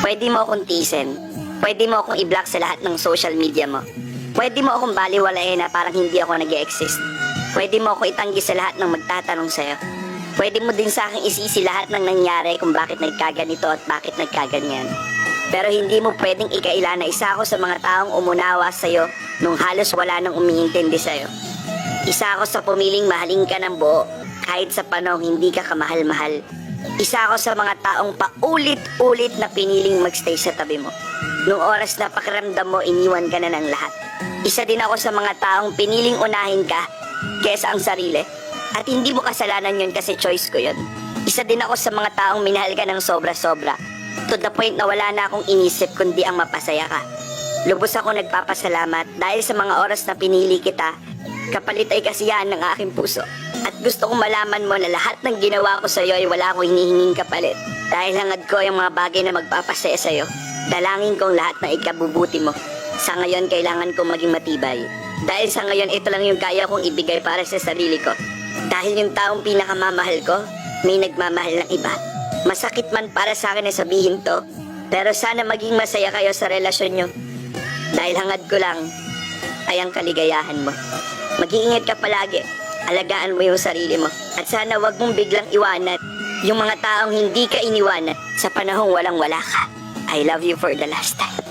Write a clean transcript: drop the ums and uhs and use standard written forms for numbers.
Pwede mo akong tiisin. Pwede mo akong i-block sa lahat ng social media mo. Pwede mo akong baliwalain na parang hindi ako nag-e-exist. Pwede mo akong itanggi sa lahat ng magtatanong sa'yo. Pwede mo din sa akin isisi lahat ng nangyari kung bakit nagkaganito at bakit nagkaganyan. Pero hindi mo pwedeng ikaila na isa ako sa mga taong umunawa sa'yo nung halos wala nang umiintindi sa'yo. Isa ako sa pumiling mahalin ka ng buo kahit sa panahong hindi ka kamahal-mahal. Isa ako sa mga taong paulit-ulit na piniling magstay sa tabi mo. Nung oras na pakiramdam mo, iniwan ka na ng lahat. Isa din ako sa mga taong piniling unahin ka kesa ang sarili. At hindi mo kasalanan yun kasi choice ko yun. Isa din ako sa mga taong minahal ka ng sobra-sobra. To the point na wala na akong inisip kundi ang mapasaya ka. Lubos ako nagpapasalamat dahil sa mga oras na pinili kita, kapalit ay kasiyahan ng aking puso. At gusto kong malaman mo na lahat ng ginawa ko sa'yo ay wala akong hinihinging kapalit. Dahil hangad ko yung mga bagay na magpapasaya sa'yo, dalangin kong lahat na ikabubuti mo. Sa ngayon, kailangan kong maging matibay. Dahil sa ngayon, ito lang yung kaya kong ibigay para sa sarili ko. Dahil yung taong pinakamamahal ko, may nagmamahal ng iba. Masakit man para sa akin na sabihin to, pero sana maging masaya kayo sa relasyon nyo. Dahil hangad ko lang ay ang kaligayahan mo. Mag-iingat ka palagi. Alagaan mo yung sarili mo. At sana wag mong biglang iwanan yung mga taong hindi ka iniwanan sa panahong walang-wala ka. I love you for the last time.